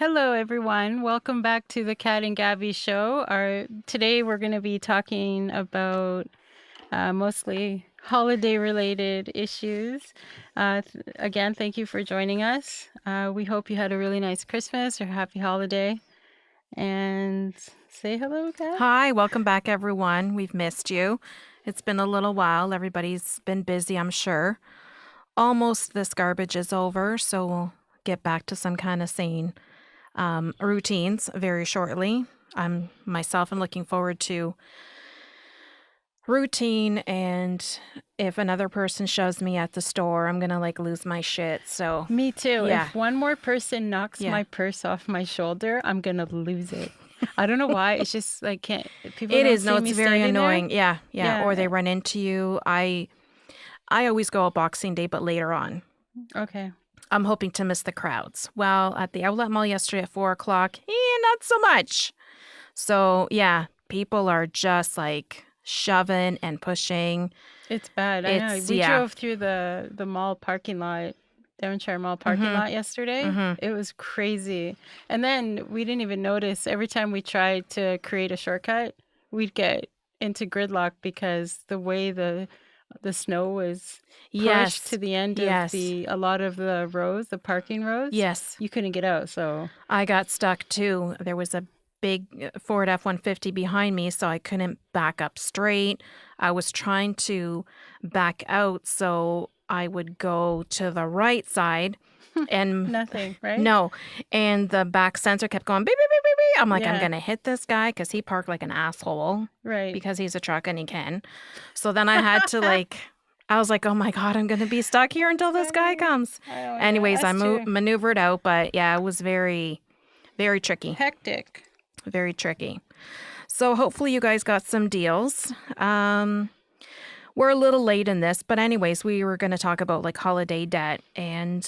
Hello, everyone. Welcome back to the Kat and Gabby show. Today we're going to be talking about mostly holiday-related issues. Again, thank you for joining us. We hope you had a really nice Christmas or happy holiday. And say hello, Kat. Hi, welcome back, everyone. We've missed you. It's been a little while. Everybody's been busy, I'm sure. Almost this garbage is over, so we'll get back to some kind of sane routines very shortly. I'm looking forward to routine, and if another person shoves me at the store, I'm gonna lose my shit. So Me too. yeah, If one more person knocks yeah. my purse off my shoulder, I'm going to lose it. I don't know why. It's just like people It don't is. see No, me it's very standing there. annoying. Yeah. Yeah. Or they run into you. I always go Boxing Day, but later on. Okay. I'm hoping to miss the crowds. Well, at the outlet mall yesterday at 4:00, not so much. So yeah, people are just shoving and pushing. It's bad. I know. We Yeah. drove through the mall parking lot, Devonshire Mall parking lot yesterday. It was crazy. And then we didn't even notice every time we tried to create a shortcut, we'd get into gridlock because the way the snow was pushed to the end of a lot of the rows, the parking rows. Yes. You couldn't get out. So I got stuck too. There was a big Ford F-150 behind me, so I couldn't back up straight. I was trying to back out so I would go to the right side and nothing, right? no. And the back sensor kept going beep, beep, beep, beep, beep. I'm like, I'm Yeah. going to hit this guy because he parked like an asshole. Right. Because he's a truck and he can. So then I had to I was like, oh my God, I'm going to be stuck here until this guy comes. Anyways, I maneuvered out, but yeah, it was very, very tricky. Hectic. Very tricky. So hopefully you guys got some deals. We're a little late in this, but anyways, we were going to talk about holiday debt and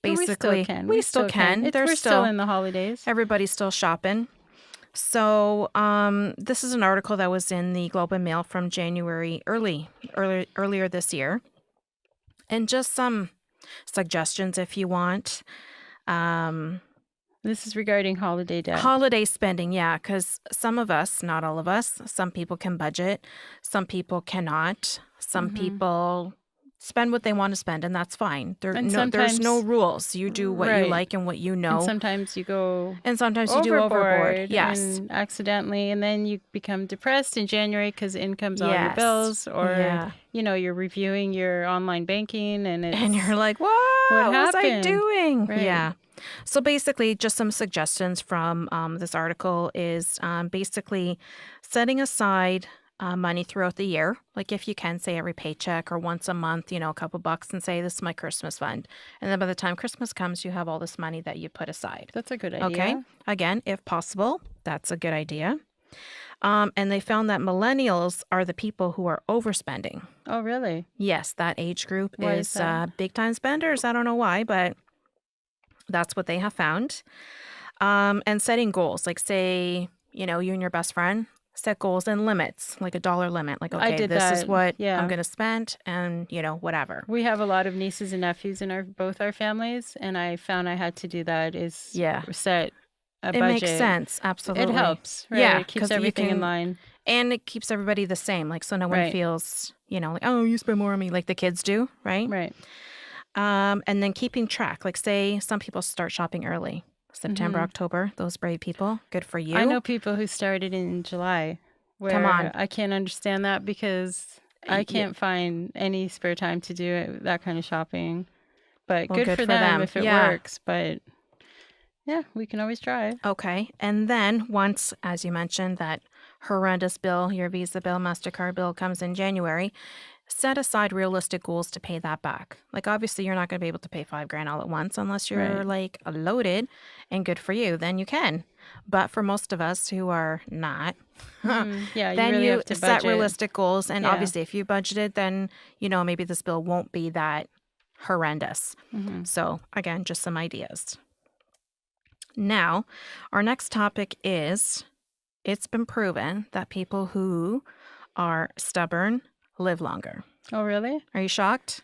basically we still can. We're still in the holidays. Everybody's still shopping. So this is an article that was in the Globe and Mail from January earlier this year, and just some suggestions if you want. This is regarding holiday debt. Holiday spending, yeah, because some of us, not all of us, some people can budget, some people cannot, some people spend what they want to spend, and that's fine. There's no rules. You do what you like and what you know. And sometimes you go you do overboard. Yes. And accidentally, and then you become depressed in January because in comes all your bills, or you're reviewing your online banking, and you're like, what was I doing? Right. Yeah. So basically, just some suggestions from this article is basically setting aside money throughout the year. Like if you can, say every paycheck or once a month, a couple bucks, and say, this is my Christmas fund. And then by the time Christmas comes, you have all this money that you put aside. That's a good idea. Okay. Again, if possible, that's a good idea. And they found that millennials are the people who are overspending. Oh, really? Yes, that age group is big time spenders. I don't know why, but that's what they have found. And setting goals, like say, you and your best friend set goals and limits, like a dollar limit. Like, okay, this is what I'm going to spend and, whatever. We have a lot of nieces and nephews in both our families. And I found I had to do that set a budget. It makes sense. Absolutely. It helps. Right? Yeah. It keeps everything in line. And it keeps everybody the same. So no one feels, oh, you spend more on me, like the kids do. Right. Right. And then keeping track, say some people start shopping early, September, October, those brave people, good for you. I know people who started in July. Come on. I can't understand that because I can't find any spare time to do that kind of shopping. But good for them if it works. But yeah, we can always try. Okay. And then once, as you mentioned, that horrendous bill, your Visa bill, MasterCard bill comes in January, set aside realistic goals to pay that back. Obviously, you're not going to be able to pay $5,000 all at once unless you're loaded, and good for you. Then you can. But for most of us who are not, then you have to set budget. Realistic goals. And obviously, if you budgeted, then, maybe this bill won't be that horrendous. So again, just some ideas. Now, our next topic is, it's been proven that people who are stubborn live longer. Oh, really? Are you shocked?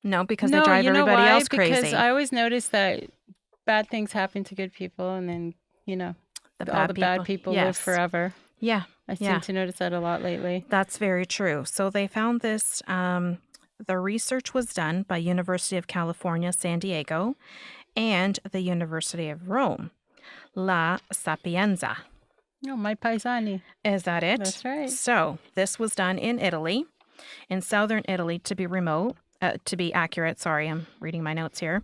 No, because they drive everybody else crazy. Because I always notice that bad things happen to good people, and then, you know, The all bad the bad people. people live Yes. forever. Yeah. I seem Yeah. to notice that a lot lately. That's very true. So they found this. The research was done by University of California, San Diego, and the University of Rome, La Sapienza. Oh, my paisani. Is that it? That's right. So this was done in Italy, in southern Italy, to be accurate. Sorry, I'm reading my notes here.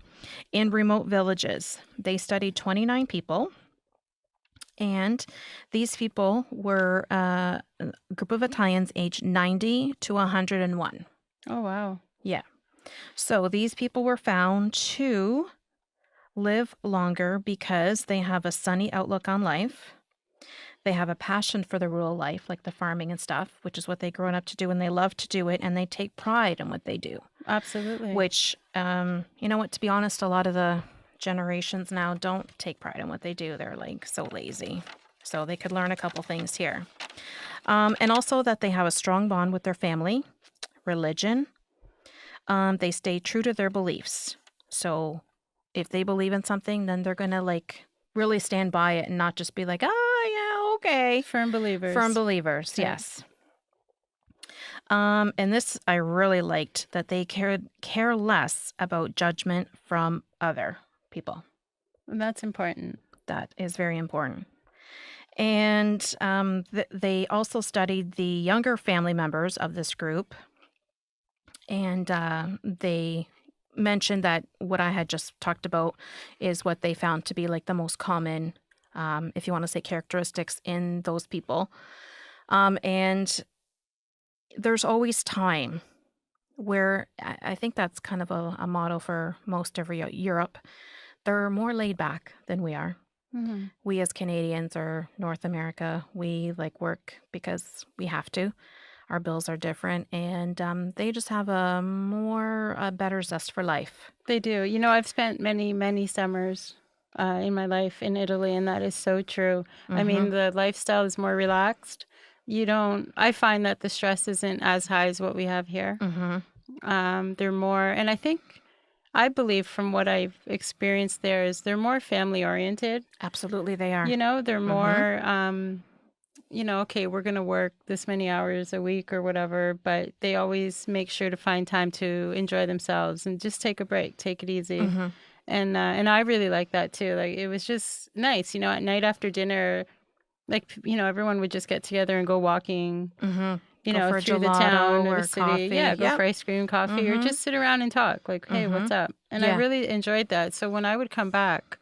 In remote villages, they studied 29 people. And these people were a group of Italians aged 90 to 101. Oh, wow. Yeah. So these people were found to live longer because they have a sunny outlook on life. They have a passion for the rural life, like the farming and stuff, which is what they've grown up to do, and they love to do it, and they take pride in what they do. Absolutely. Which, you know what, to be honest, a lot of the generations now don't take pride in what they do. They're like so lazy. So they could learn a couple things here. And also that they have a strong bond with their family, religion. They stay true to their beliefs. So if they believe in something, then they're going to like really stand by it and not just be like, oh, yeah, okay. Firm believers. Firm believers, Right. yes. And this I really liked, that they care less about judgment from other people. And that's important. That is very important. And they also studied the younger family members of this group. And they mentioned that what I had just talked about is what they found to be like the most common, if you want to say, characteristics in those people. And there's always time, where I think that's kind of a motto for most of Europe. They're more laid back than we are. Mm-hmm. We as Canadians or North America, we like work because we have to. Our bills are different, and they just have a better zest for life. They do. You know, I've spent many, many summers in my life in Italy, and that is so true. I mean, the lifestyle is more relaxed. I find that the stress isn't as high as what we have here. They're more, and I believe from what I've experienced there is they're more family oriented. Absolutely, they are. You know, they're more, okay, we're going to work this many hours a week or whatever, but they always make sure to find time to enjoy themselves and just take a break, take it easy. And I really like that too. Like, it was just nice, at night after dinner, like, everyone would just get together and go walking, Go for a through the gelato town or or the city. coffee. Yeah, go Yep. for ice cream, coffee, or just sit around and talk. Like, hey, what's up? And I Yeah. really enjoyed that. So when I would come back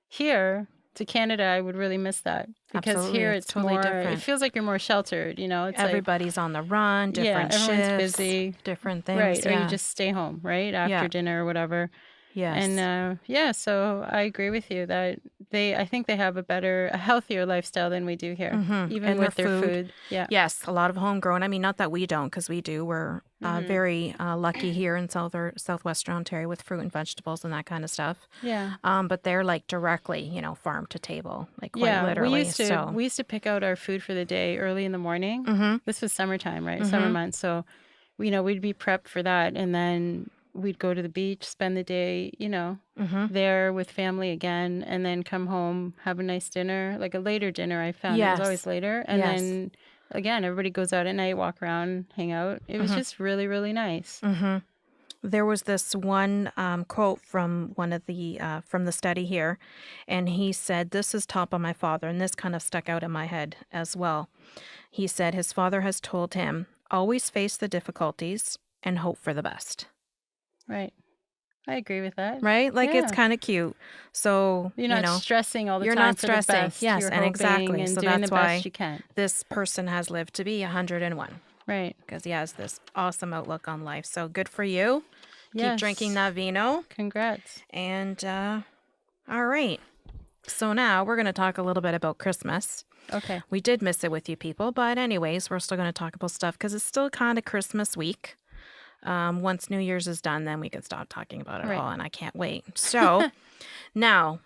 here to Canada, I would really miss that. Because Absolutely, here it's it's totally more, it different. feels like you're more sheltered, It's like, Everybody's on the run, yeah, different everyone's shifts, busy. different things. Right. Or Yeah. you just stay home, right? After Yeah. dinner or whatever. Yes. And so I agree with you that I think they have a healthier lifestyle than we do here, even And with their their food. food. Yeah. Yes, a lot of homegrown. I mean, not that we don't, because we do. We're very lucky here in southwestern Ontario with fruit and vegetables and that kind of stuff. Yeah. But they're like directly, farm to table, like quite Yeah, literally. we used to pick out our food for the day early in the morning. This was summertime, right? Summer months. So, we'd be prepped for that, and then we'd go to the beach, spend the day, there with family again, and then come home, have a nice dinner, like a later dinner. I found it was always Yes. later, and Yes. then again, everybody goes out at night, walk around, hang out. It was just really, really nice. There was this one quote from one of the from the study here, and he said, "This is taught by my father," and this kind of stuck out in my head as well. He said his father has told him, "Always face the difficulties and hope for the best." Right. I agree with that. Right? Like, it's Yeah. kind of cute. So, You're not stressing all the you're time not for the stressing. best. Yes, You're and hoping exactly. and So doing the that's why best you can. this person has lived to be 101, Right. because he has this awesome outlook on life. So good for you. Keep drinking Yes. that vino. Congrats. And all right. So now we're going to talk a little bit about Christmas. Okay. We did miss it with you people, but anyways, we're still going to talk about stuff because it's still kind of Christmas week. Once New Year's is done, then we can stop talking about it Right. all, and I can't wait. So now,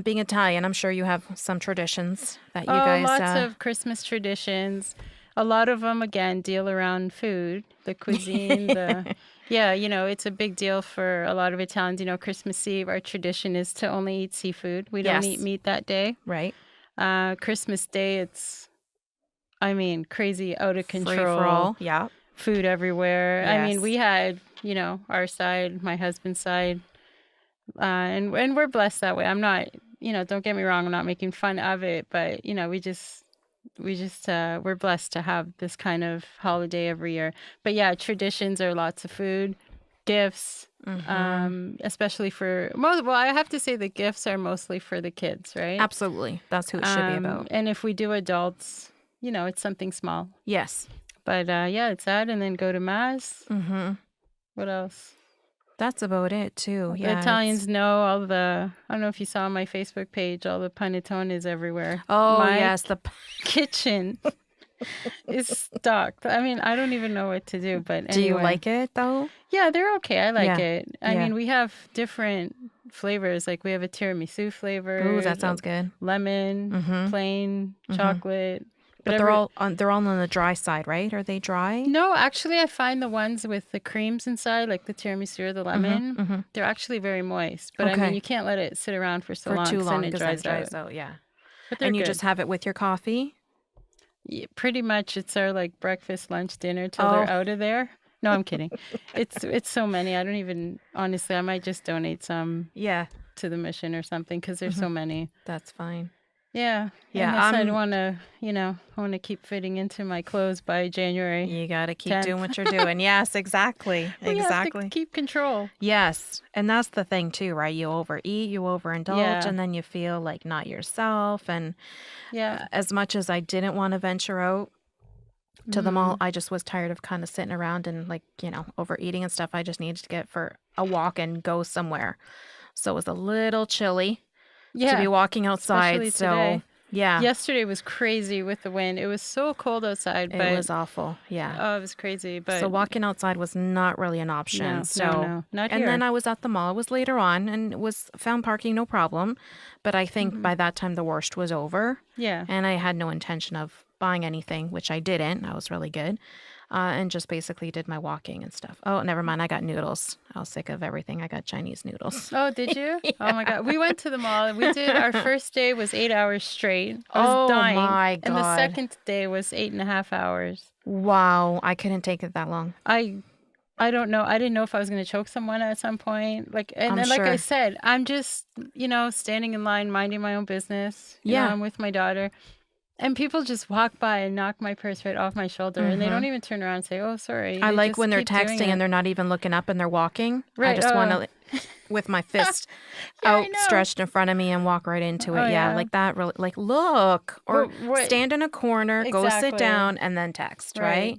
being Italian, I'm sure you have some traditions that you guys... Lots of Christmas traditions. A lot of them, again, deal around food, the cuisine, Yeah, it's a big deal for a lot of Italians. Christmas Eve, our tradition is to only eat seafood. We don't eat Yes. meat that day. Right. Christmas Day, crazy, out of Free for control, all. Yeah. food everywhere. Yes. We had, our side, my husband's side, and we're blessed that way. I'm not, don't get me wrong, I'm not making fun of it, but, we're blessed to have this kind of holiday every year. But yeah, traditions are lots of food, gifts, especially for most. Well, I have to say the gifts are mostly for the kids, right? Absolutely. That's who it should be about. And if we do adults, it's something small. Yes. But yeah, it's that, and then go to mass. What else? That's about it too. The Yeah. Italians know all the. I don't know if you saw on my Facebook page, all the panettones everywhere. Oh, my yes. The kitchen is stocked. I don't even know what to do. But anyway. Do you like it though? Yeah, they're okay. I like it. Yeah. We have different flavors. Like we have a tiramisu flavor. Ooh, that sounds good. Lemon, plain, chocolate. But they're all on the dry side, right? Are they dry? No, actually, I find the ones with the creams inside, like the tiramisu or the lemon, they're actually very moist. But you can't let it sit around for so long. Too long because it dries out. Yeah. But and you good. just have it with your coffee? Yeah, pretty much, it's our like breakfast, lunch, dinner till they're out of there. No, I'm kidding. It's so many. I don't even honestly. I might just donate some. Yeah. To the mission or something because there's so many. That's fine. Yeah. Yeah. I don't want to, I want to keep fitting into my clothes by January. You got to keep doing what you're doing. Yes, exactly. We have to keep control. Yes. And that's the thing too, right? You overeat, you overindulge, and then you feel like not yourself. And as much as I didn't want to venture out to the mall, I just was tired of kind of sitting around and overeating and stuff. I just needed to get for a walk and go somewhere. So it was a little chilly. To be walking outside. Especially so today. Yeah. Yesterday was crazy with the wind. It was so cold outside. But it was awful. Yeah. Oh, it was crazy. But so walking outside was not really an option. No, not here. And then I was at the mall. It was later on and found parking no problem. But I think by that time the worst was over. Yeah. And I had no intention of buying anything, which I didn't. I was really good. And just basically did my walking and stuff. Oh, never mind. I got noodles. I was sick of everything. I got Chinese noodles. Oh, did you? Yeah. Oh, my God. We went to the mall. We did. Our first day was 8 hours straight. I was dying. Oh, my God. And the second day was 8.5 hours. Wow. I couldn't take it that long. I don't know. I didn't know if I was going to choke someone at some point. Like sure. I said, I'm just, standing in line, minding my own business. You know, I'm with my daughter. And people just walk by and knock my purse right off my shoulder. And they don't even turn around and say, oh, sorry. I like when they're texting and they're not even looking up and they're walking. Right. I just want to, with my fist outstretched in front of me and walk right into it. Yeah. Like that. Really, like, look. Or stand in a corner, go sit down, and then text, right?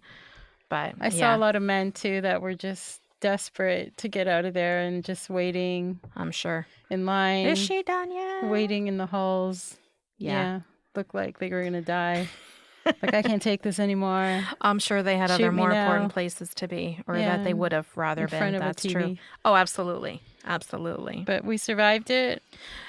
But I saw a lot of men, too, that were just desperate to get out of there and just waiting. I'm sure. In line. Is she done yet? Waiting in the halls. Yeah. Looked like they were going to die. Like, I can't take this anymore. I'm sure they had other more important places to be, or that they would have rather been. That's true. Oh, absolutely. Absolutely. But we survived it.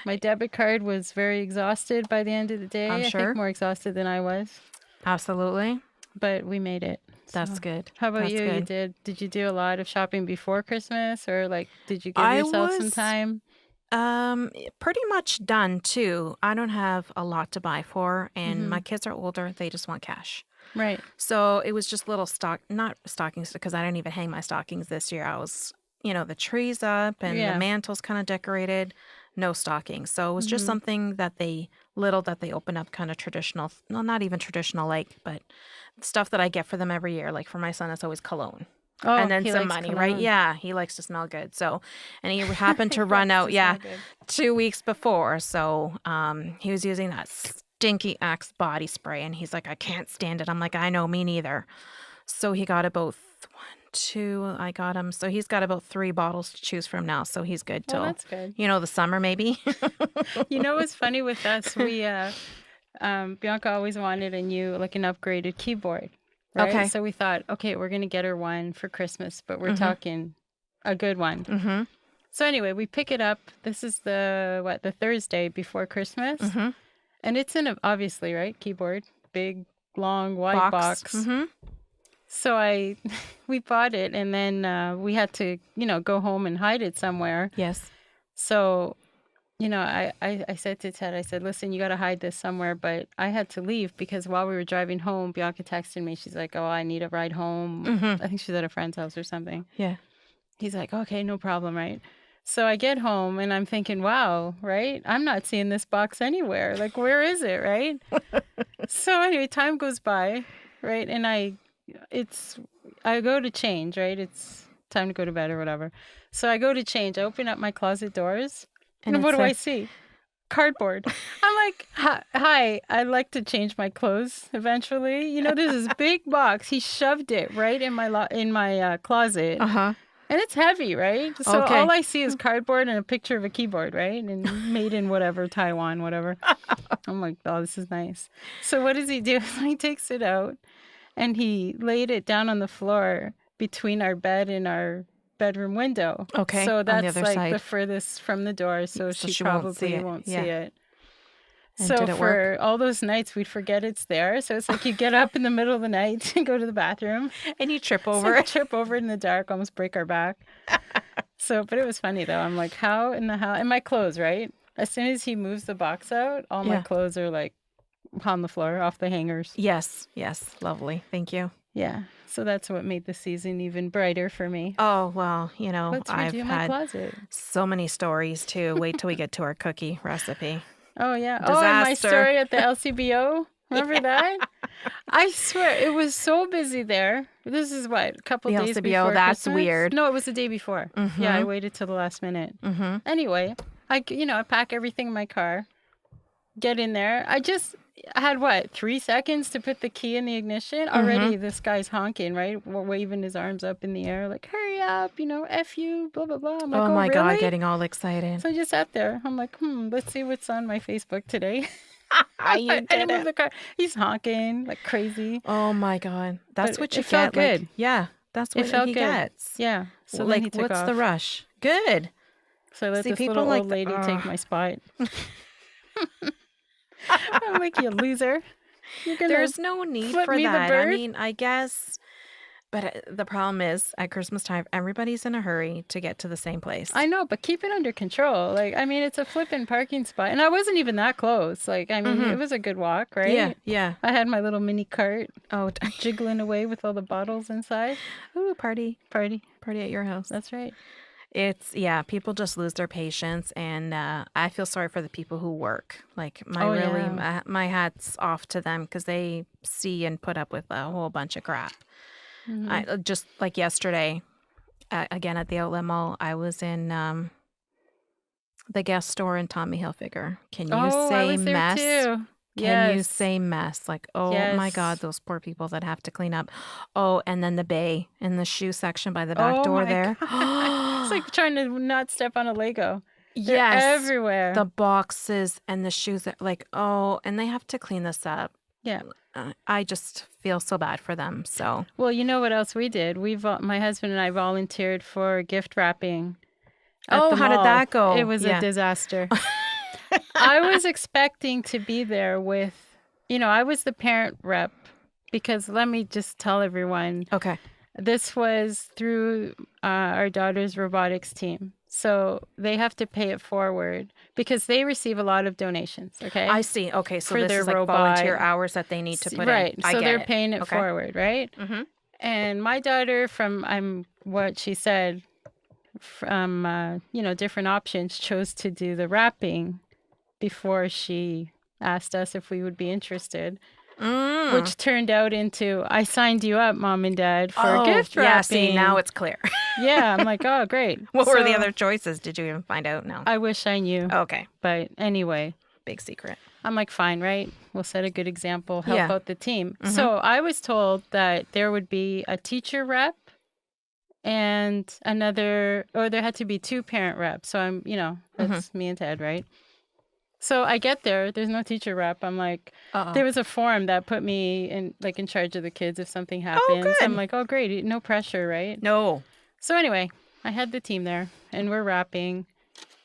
My debit card was very exhausted by the end of the day. I'm sure. I think more exhausted than I was. Absolutely. But we made it. That's good. How about you? Did you do a lot of shopping before Christmas, or did you give yourself some time? Pretty much done too. I don't have a lot to buy for, and my kids are older. They just want cash. Right. So it was just little not stockings, because I didn't even hang my stockings this year. I was, the tree's up and the mantle's kind of decorated. No stockings. So it was just something that they open up, kind of traditional. No, not even traditional, but stuff that I get for them every year. Like for my son, it's always cologne. Oh, and then some money, cologne. right? Yeah, he likes to smell good. So, and he happened to run out, 2 weeks before. So, he was using that stinky Axe body spray, and he's like, I can't stand it. I'm like, I know, me neither. So he got about I got him. So he's got about 3 bottles to choose from now. So he's good till, that's good. The summer maybe. What's funny with us? We, Bianca always wanted an upgraded keyboard. Right? Okay. So we thought, okay, we're going to get her one for Christmas, but we're talking a good one. Mm-hmm. So anyway, we pick it up. This is the Thursday before Christmas. Mm-hmm. And it's in obviously, right? Keyboard, big, long, wide box. Mm-hmm. So we bought it, and then we had to, go home and hide it somewhere. Yes. So, I said to Ted, I said, listen, you got to hide this somewhere. But I had to leave because while we were driving home, Bianca texted me. She's like, oh, I need a ride home. I think she's at a friend's house or something. Yeah. He's like, okay, no problem, right? So I get home and I'm thinking, wow, right? I'm not seeing this box anywhere. Like, where is it, right? So anyway, time goes by, right? And I go to change, right? It's time to go to bed or whatever. So I go to change. I open up my closet doors. And what do I see? Cardboard. I'm like, hi, I'd like to change my clothes eventually. There's this big box. He shoved it right in my closet. Uh-huh. And it's heavy, right? So all I see is cardboard and a picture of a keyboard, right? And made in whatever, Taiwan, whatever. I'm like, oh, this is nice. So what does he do? He takes it out and he laid it down on the floor between our bed and our bedroom window. Okay. So that's on the other like side. the furthest from the door. So she probably won't see it. And so did it for work? all those nights, we'd forget it's there. So it's like you get up in the middle of the night and go to the bathroom. And you trip So over we it. trip over it in the dark, almost break our back. But it was funny though. I'm like, how in the hell? And my clothes, right? As soon as he moves the box out, all my clothes are like on the floor, off the hangers. Yes. Lovely. Thank you. Yeah. So that's what made the season even brighter for me. Oh, well, Let's I've redo my had closet. so many stories too. Wait till we get to our cookie recipe. Oh, yeah. Disaster. Oh, and my story at the LCBO. Remember that? I swear, it was so busy there. This is what, a couple The days LCBO, before that's Christmas? weird. No, it was the day before. Mm-hmm. Yeah, I waited till the last minute. Mm-hmm. Anyway, I pack everything in my car, get in there. I had 3 seconds to put the key in the ignition. Already this guy's honking, right? Waving his arms up in the air like, hurry up, F you, blah, blah, blah. I'm like, Oh my really? God, getting all excited. So I just sat there. I'm like, let's see what's on my Facebook today. You did it. The car. He's honking like crazy. Oh my God. That's But what you it felt get. good. Yeah, that's what It felt he good. gets. Yeah. So like, then he took what's off. the rush? Good. So I let See, this people little like old lady take my spot. I'm like, you loser. You're gonna There's no need flip for me the that. I bird? mean, I guess. But the problem is, at Christmas time, everybody's in a hurry to get to the same place. I know, but keep it under control. Like, I mean, it's a flipping parking spot. And I wasn't even that close. Like, I mean, it was a good walk, right? Yeah. I had my little mini cart Oh, jiggling away with all the bottles inside. ooh, party Party at your house. That's right. It's, people just lose their patience, and I feel sorry for the people who work. Like, my hat's off to them because they see and put up with a whole bunch of crap. I just like yesterday, again at the outlet mall, I was in the Guest store in Tommy Hilfiger. Can you I say was there mess? too. Can you say mess? Like, oh my Yes. God, those poor people that have to clean up. Oh, and then the bay in the shoe section by the back Oh door my there. It's like trying to not step on a Lego. They're Yes. everywhere. The boxes and the shoes that and they have to clean this up. Yeah. I just feel so bad for them. So, Well, you know what else we did? My husband and I volunteered for gift wrapping. At the how did mall. that go? It was a disaster. I was expecting to be there with, I was the parent rep because let me just tell everyone, okay. this was through our daughter's robotics team. So they have to pay it forward because they receive a lot of donations. Okay. I see. Okay. So For this their is like robot. volunteer hours that they need to put right. in. I So get they're it. paying it Okay. forward, right? Mm-hmm. And my daughter, from what she said, from different options, chose to do the wrapping before she asked us if we would be interested. Which turned out into, I signed you up, Mom and Dad, for gift wrapping. Yeah, see, now it's clear. Yeah, I'm like, oh, great. What were the other choices? Did you even find out? No. I wish I knew. Okay. But anyway, Big secret. I'm like, fine, right? We'll set a good example, help Yeah. out the team. So I was told that there would be a teacher rep and there had to be 2 parent reps. So I'm, that's me and Ted, right? So I get there, there's no teacher rep. I'm like, there was a form that put me in charge of the kids if something happens. good. I'm like, oh, great, no pressure, right? No. So anyway, I had the team there and we're wrapping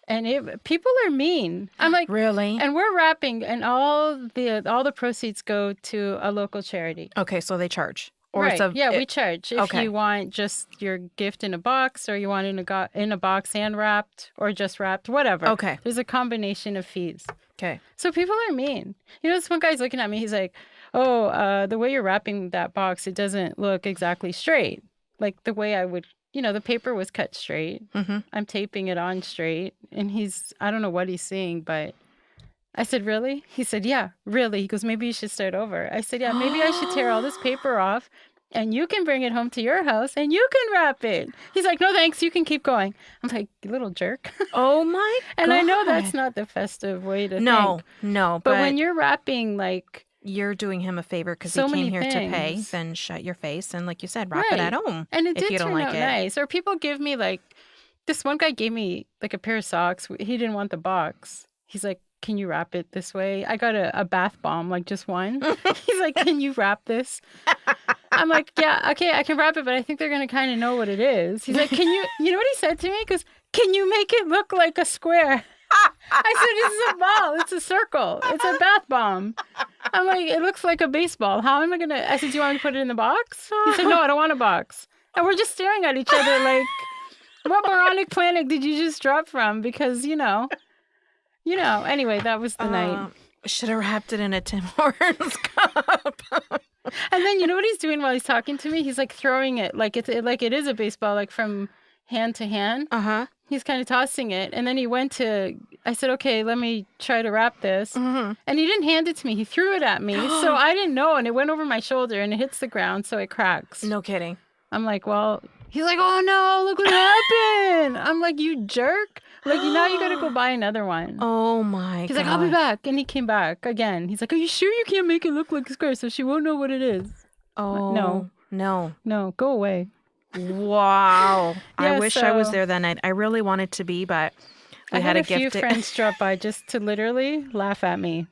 and people are mean. I'm like, Really? and we're wrapping and all the proceeds go to a local charity. Okay, so they charge. Or it's Right. Yeah, we it, charge. If okay. you want just your gift in a box, or you want in a box and wrapped, or just wrapped, whatever. Okay. There's a combination of fees. Okay. So people are mean. This one guy's looking at me. He's like, "Oh, the way you're wrapping that box, it doesn't look exactly straight. Like the way I would, the paper was cut straight. I'm taping it on straight." And I don't know what he's seeing, but I said, "Really?" He said, "Yeah, really." He goes, "Maybe you should start over." I said, "Yeah, maybe I should tear all this paper off and you can bring it home to your house and you can wrap it." He's like, "No, thanks. You can keep going." I'm like, "You little jerk." Oh my And I know God. that's not the festive way to No, think. no. But when you're wrapping like you're doing him a favor because he so came many here to pay, things, then shut your face and, like you said, wrap it at right. home And it if did you don't turn like out it. nice. Or people give me like, this one guy gave me like a pair of socks. He didn't want the box. He's like, "Can you wrap it this way?" I got a bath bomb, like just one. He's like, "Can you wrap this?" I'm like, "Yeah, okay, I can wrap it, but I think they're going to kind of know what it is." He's like, "Can you," you know what he said to me? He goes, "Can you make it look like a square?" I said, "This is a ball. It's a circle. It's a bath bomb." I'm like, "It looks like a baseball. How am I going to?" I said, "Do you want me to put it in the box?" He said, "No, I don't want a box." And we're just staring at each other like, what moronic planet did you just drop from? Because, anyway, that was the night. Should have wrapped it in a Tim Hortons cup. And then you know what he's doing while he's talking to me? He's like throwing it like it is a baseball, like from hand to hand. He's kind of tossing it. And then I said, "Okay, let me try to wrap this." And he didn't hand it to me. He threw it at me. So I didn't know. And it went over my shoulder and it hits the ground. So it cracks. No kidding. I'm like, "Well," he's like, "Oh no, look what happened." I'm like, "You jerk. Like, now you got to go buy another one." Oh my God. He's like, "I'll be back." And he came back again. He's like, "Are you sure you can't make it look like a square so she won't know what it is?" Oh, No, go away. Wow. Yeah, I wish I was there that night. I really wanted to be, but we I had had a a few gift. friends drop by just to literally laugh at me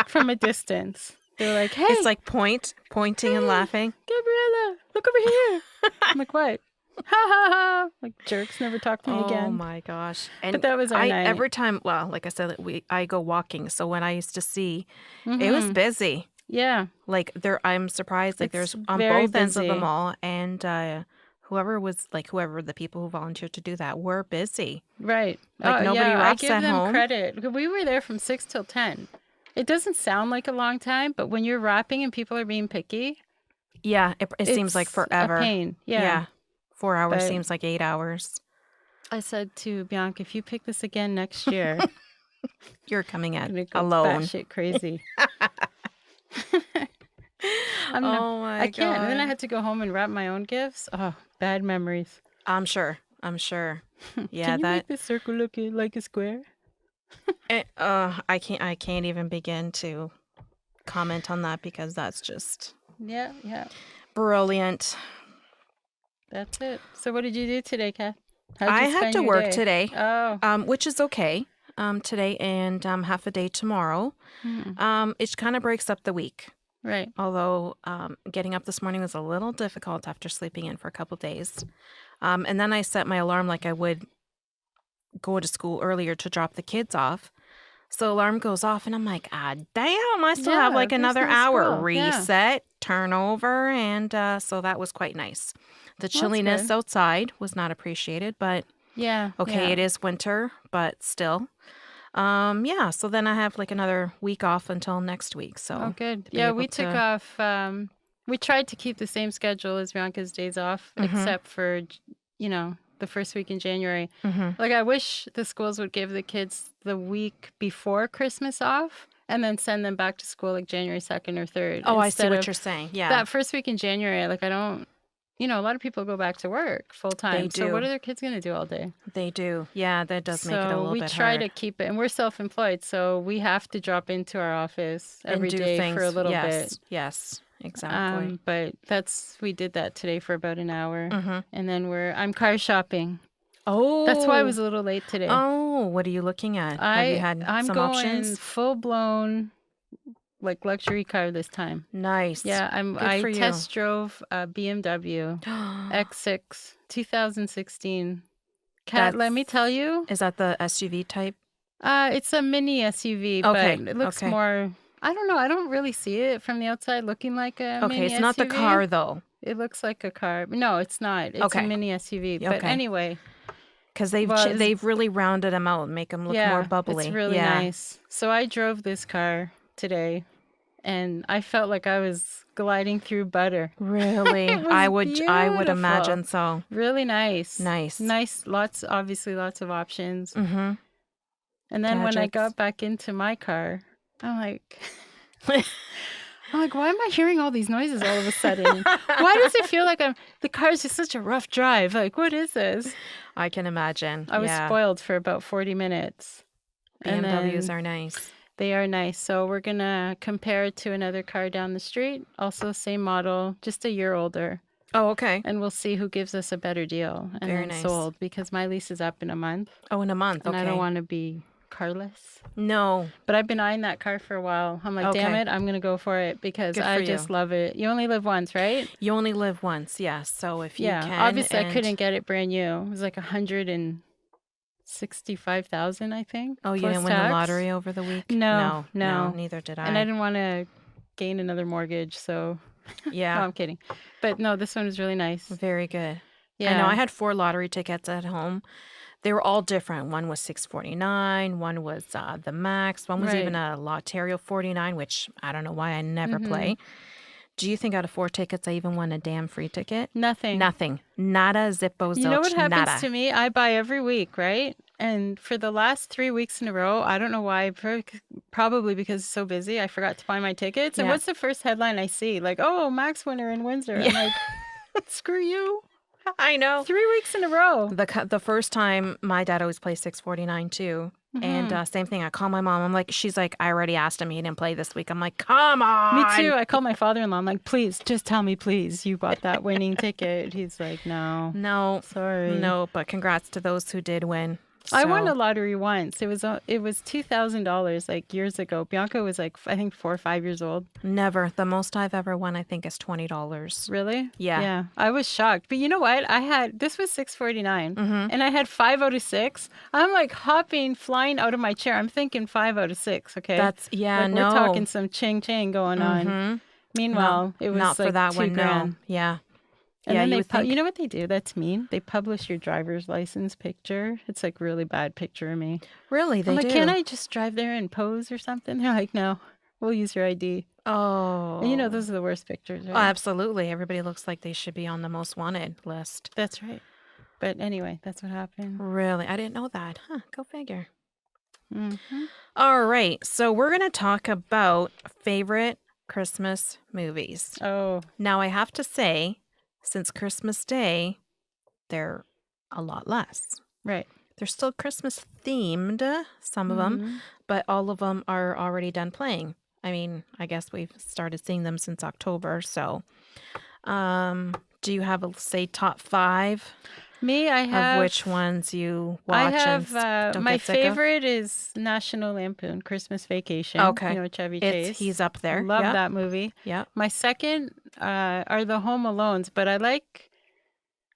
from a distance. They're like, "Hey, It's like pointing and laughing. Gabriella, look over here." I'm like, "What?" "Ha ha ha." Like, jerks, never talk to me Oh again. my gosh. And But that was our night. every time, well, like I said, I go walking. So when I used to see, it was busy. Yeah. Like I'm surprised. Like It's there's on very both ends of the busy. mall, and whoever the people who volunteered to do that were busy. Right. Like nobody yeah, I wraps give at them home. credit. We were there from 6 till 10. It doesn't sound like a long time, but when you're wrapping and people are being picky, Yeah, it seems like it's forever. a pain. Yeah. 4 hours But seems like 8 hours. I said to Bianca, "If you pick this again next year, You're coming I'm at gonna go alone. batshit crazy." I'm not, Oh my I can't. And then I God. had to go home and wrap my own gifts. Oh, bad memories. I'm sure. Yeah, Can you that make this circle look like a square? I can't even begin to comment on that because that's just Yeah, brilliant. that's it. So what did you do today, Kat? How'd I you had spend to your work day? today, Oh. which is okay. Today and half a day tomorrow. It kind of breaks up the week. Right. Although getting up this morning was a little difficult after sleeping in for a couple days. And then I set my alarm like I would go to school earlier to drop the kids off. So alarm goes off and I'm like, damn, I still have Yeah, like there's another no hour. school. Yeah. Reset, turn over. And so that was quite nice. The chilliness good. outside was not appreciated, but Yeah. okay, yeah. it is winter, but still. Yeah, so then I have like another week off until next week. So Oh, good. to be Yeah, able we took to- off. We tried to keep the same schedule as Bianca's days off, except for, the first week in January. Like, I wish the schools would give the kids the week before Christmas off and then send them back to school like January 2nd or 3rd. Oh, I see instead what of you're saying. Yeah. That first week in January, like, I don't, a lot of people go back to work full time. They So what do. are their kids going to do all day? They do. Yeah, that does make it a So little we bit try hard. to keep it, and we're self-employed, so we have to drop into our office And every do day things. for a little Yes. bit. Yes. Exactly. But we did that today for about an hour, and then I'm car shopping. Oh. That's why I was a little late today. Oh, what are you looking at? Have you had I'm some going options? full-blown like luxury car this time. Nice. Yeah, Good for I you. test drove a BMW X6 2016. Kat, let me tell you, Is that the SUV type? it's a mini SUV, Okay, but it looks okay. more. I don't know. I don't really see it from the outside looking like a Okay, mini it's not the SUV. car though. It looks like a car. No, it's not. It's a Okay. mini SUV. But Okay. anyway, Because well, they've really rounded them out and make them look more yeah, it's bubbly. really Yeah. nice. So I drove this car today, and I felt like I was gliding through butter. Really? It was I would beautiful. imagine so. Really nice. Nice. Obviously lots of options. Mm-hmm. And then when I Gadgets. got back into my car, I'm like, why am I hearing all these noises all of a sudden? Why does it feel like the car's just such a rough drive? Like, what is this? I can imagine. I was Yeah. spoiled for about 40 minutes. And BMWs then are nice. they are nice. So we're going to compare it to another car down the street. Also same model, just a year older. Oh, okay. And we'll see who gives us a better deal. And Very then nice. sold, because my lease is up in a month. Oh, in a month. And Okay. I don't want to be carless. No. But I've been eyeing that car for a while. I'm like, damn Okay. it, I'm going to go for it because Good for I just you. love it. You only live once, right? You only live once, yes. So if you Yeah. can. Obviously, I and- couldn't get it brand new. It was like 165,000, I think. Oh, you plus didn't win the tax. lottery over the week? No. Neither did I. And I didn't want to gain another mortgage, so no, Yeah. I'm kidding. But no, this one was really nice. Very good. Yeah. I know I had 4 lottery tickets at home. They were all different. One was $649. One was the max. One was even a Lotterio 49, which I don't know why I never play. Do you think out of 4 tickets I even won a damn free ticket? Nothing. Nada, zippo, zilch, You know what happens nada. to me? I buy every week, right? And for the last 3 weeks in a row, I don't know why, probably because it's so busy, I forgot to buy my tickets. And Yeah. what's the first headline I see? Like, oh, Max winner in Windsor. I'm like, screw you. I know. 3 weeks in a row. The first time, my dad always plays 649 too. And same thing. I call my mom. I'm like, she's like, I already asked him. He didn't play this week. I'm like, come on. Me too. I called my father-in-law. I'm like, please, just tell me, please, you bought that winning ticket. He's like, no. No. Sorry. No, but congrats to those who did win. I won So- a lottery once. It was $2,000 like years ago. Bianca was like, I think 4 or 5 years old. Never. The most I've ever won, I think, is $20. Really? Yeah. Yeah. I was shocked. But you know what? This was $649 and I had 5 out of 6. I'm like flying out of my chair. I'm thinking 5 out of 6. Okay. That's, yeah, Like, no. we're talking some ching going on. Meanwhile, it was Not like for that one, $2,000. no. Yeah. And Yeah, then you they, would think- you know what they do? That's mean. They publish your driver's license picture. It's like really bad picture of me. Really, they I'm like, do. can't I just drive there and pose or something? They're like, no, we'll use your ID. Oh. And you know, those are the worst pictures, right? Oh, absolutely. Everybody looks like they should be on the most wanted list. That's right. But anyway, that's what happened. Really? I didn't know that. Huh, go figure. hmm All right. So we're going to talk about favorite Christmas movies. Oh, Now, I have to say, since Christmas Day, they're a lot less. right. They're still Christmas themed, some of them, but all of them are already done playing. I mean, I guess we've started seeing them since October. So, do you have, say, top 5 Me, I have. of which ones you watch? I have. and don't My get sick of? favorite is National Lampoon Christmas Vacation. Okay. You know, Chevy Chase. He's up there. Love Yeah. that movie. Yeah. My second are the Home Alones, but I like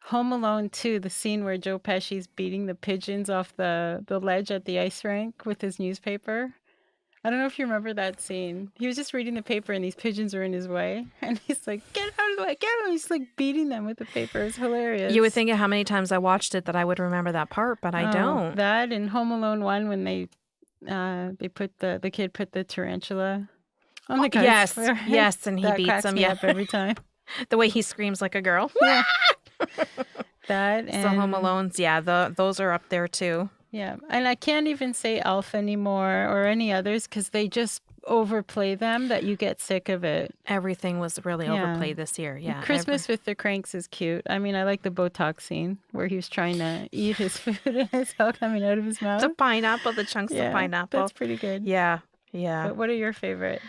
Home Alone 2, the scene where Joe Pesci's beating the pigeons off the ledge at the ice rink with his newspaper. I don't know if you remember that scene. He was just reading the paper and these pigeons were in his way. And he's like, get out of the way, get out of the way. He's like beating them with the paper. It's hilarious. You would think of how many times I watched it that I would remember that part, but I don't. That and Home Alone 1 when they put the kid put the tarantula on the guy's Yes, forehead. yes, and he That beats cracks him. me Yeah, up every time. the way he screams like a girl. Yeah. That and So Home Alone's, yeah, those are up there too. yeah, and I can't even say Elf anymore or any others because they just overplay them that you get sick of it. Everything was really Yeah. overplayed this year. Yeah, Christmas with the Cranks is cute. I mean, I like the Botox scene where he was trying to eat his food and it's all coming out of his mouth. the pineapple, the chunks Yeah, of pineapple. that's pretty good. Yeah, yeah. But what are your favorite?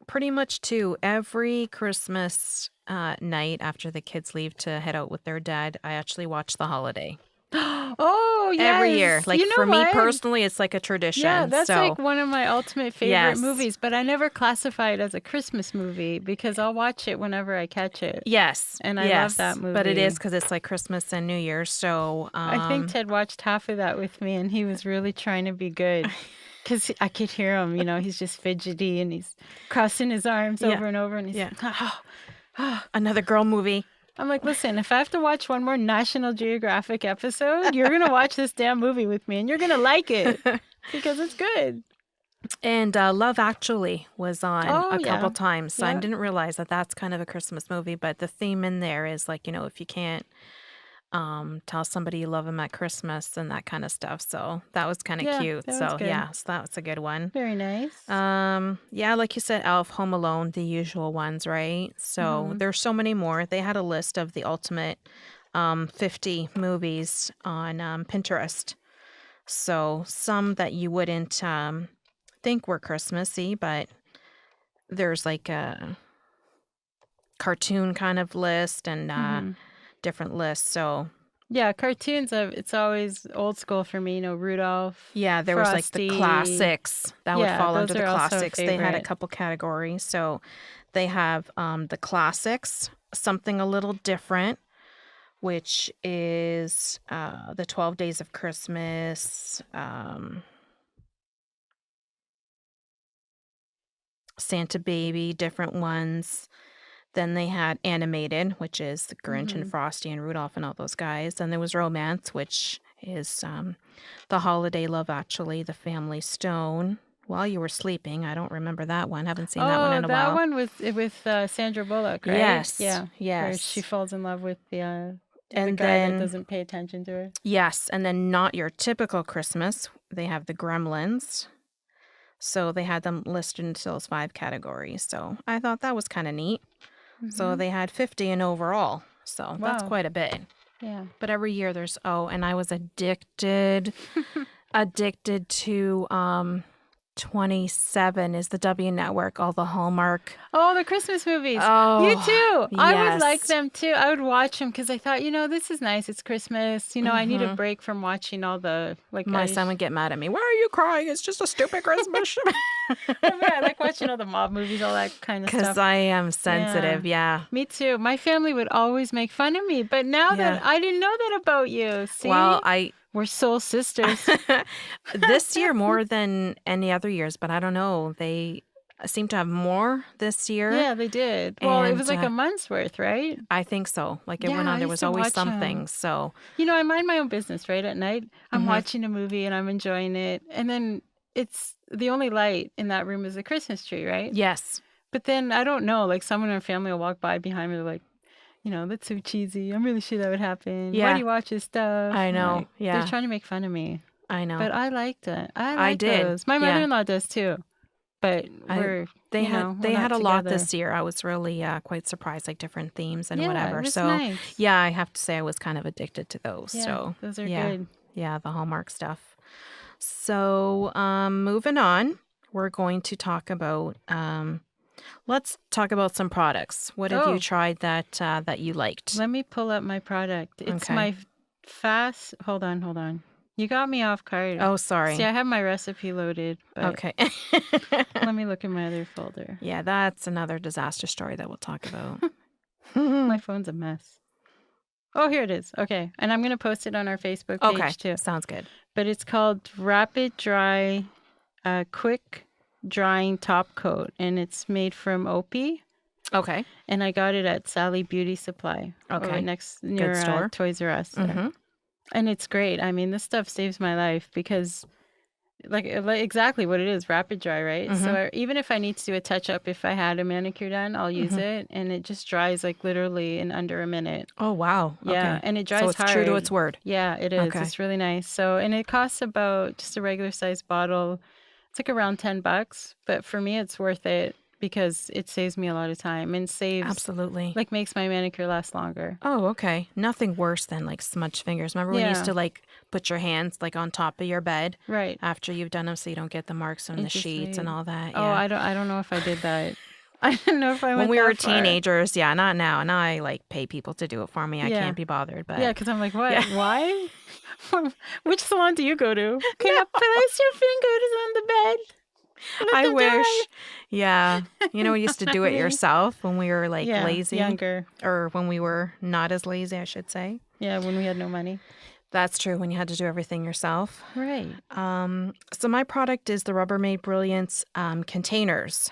Pretty much too. Every Christmas night after the kids leave to head out with their dad, I actually watch The Holiday. Oh, yes. Every year. Like You know for me what? personally, it's like a tradition. Yeah, that's so, like one of my ultimate favorite Yes. movies, but I never classify it as a Christmas movie because I'll watch it whenever I catch it. yes, And I love yes, that But it movie. is because it's like Christmas and New Year's. So I think Ted watched half of that with me and he was really trying to be good. Because I could hear him, you know, he's just fidgety and he's crossing his arms Yeah. over and over and he's Yeah. like, Another girl movie. I'm like, listen, if I have to watch one more National Geographic episode, you're going to watch this damn movie with me and you're going to like it because it's good. And Love Actually was on Oh, a couple yeah. times. So I Yeah. didn't realize that that's kind of a Christmas movie, but the theme in there is like, if you can't tell somebody you love them at Christmas and that kind of stuff. So that was kind of Yeah, cute. that was So good. yeah, so that was a good one. Very nice. Yeah, like you said, Elf, Home Alone, the usual ones, right? So there's so many more. They had a list of the ultimate 50 movies on Pinterest. So some that you wouldn't think were Christmassy, but there's like a cartoon kind of list and different lists. So yeah, cartoons, it's always old school for me. Rudolph, yeah, there was like the Frosty. classics that would fall those under the are also a classics. They had a favorite. couple categories. So they have the classics, something a little different, which is the 12 Days of Christmas, Santa Baby, different ones. Then they had animated, which is the Grinch and Frosty and Rudolph and all those guys. Then there was romance, which is the Holiday, Love Actually, The Family Stone. While You Were Sleeping. I don't remember that one. Haven't seen that one in a while. That one with Sandra Bullock, right? Yes. Yeah. Yes. Where she falls in love with the guy then, that doesn't pay attention to her. Yes. And then Not Your Typical Christmas. They have the Gremlins. So they had them listed into those 5 categories. So I thought that was kind of neat. So they had 50 in overall. So that's quite a bit. Yeah. But every year there's, and I was addicted to 27 is the W Network, all the Hallmark. Oh, the Christmas movies. Oh, you too. yes. I would like them too. I would watch them because I thought, this is nice. It's Christmas. I need a break from watching all the My son would get mad at me. Why are you crying? It's just a stupid Christmas show. I like watching all the mob movies, all that kind of stuff. Because I am sensitive, yeah. Me too. My family would always make fun of me, but now that I didn't know that about you. See? Well, we're soul sisters. This year more than any other years, but I don't know. They seem to have more this year. Yeah, they did. Well, it was like a month's worth, right? I think so. Like it went on. There was always something. So I mind my own business, right? At night, I'm watching a movie and I'm enjoying it, and then it's the only light in that room is the Christmas tree, right? Yes. But then I don't know. Like someone in our family will walk by behind me, like, that's so cheesy. I'm really sure that would happen. Yeah. Why do you watch this stuff? I know. Yeah. They're trying to make fun of me. I know. But I liked it. I did. Those. My mother-in-law does too. But they had a lot this year. I was really quite surprised, like different themes and whatever. It was so nice. yeah, I have to say I was kind of addicted to those. Yeah, so those are good. Yeah, the Hallmark stuff. So moving on, we're going to talk about let's talk about some products. What have you tried that you liked? Let me pull up my product. It's my fast. Hold on. You got me off guard. Oh, sorry. See, I have my recipe loaded. But okay. Let me look in my other folder. Yeah, that's another disaster story that we'll talk about. My phone's a mess. Oh, here it is. Okay. And I'm going to post it on our Facebook page too. Sounds good. But it's called Rapid Dry Quick Drying Top Coat. And it's made from Opie. Okay. And I got it at Sally Beauty Supply. Okay. Right near Toys R Us. And it's great. I mean, this stuff saves my life because like exactly what it is, rapid dry, right? So even if I need to do a touch up, if I had a manicure done, I'll use it, and it just dries like literally in under a minute. Oh wow! Yeah, okay. and it dries so it's hard. true to its word. Yeah, it is. Okay. It's really nice. So, and it costs about just a regular size bottle. It's like around $10, but for me, it's worth it because it saves me a lot of time and absolutely makes my manicure last longer. Oh, okay. Nothing worse than like smudged fingers. Remember when you used to like put your hands like on top of your bed, right, after you've done them, so you don't get the marks on the sheets and all that. Oh, I don't know if I did that. I didn't know if I went when we were far. teenagers. Yeah, not now. Now I like pay people to do it for me. I can't be bothered. But yeah, because I'm like, what? Yeah. Why? Which salon do you go to? Can you place your fingers on the bed? I wish. Yeah. You used to do it yourself when we were like lazy. Younger. Or when we were not as lazy, I should say. Yeah, when we had no money. That's true, when you had to do everything yourself. Right. So my product is the Rubbermaid Brilliance containers.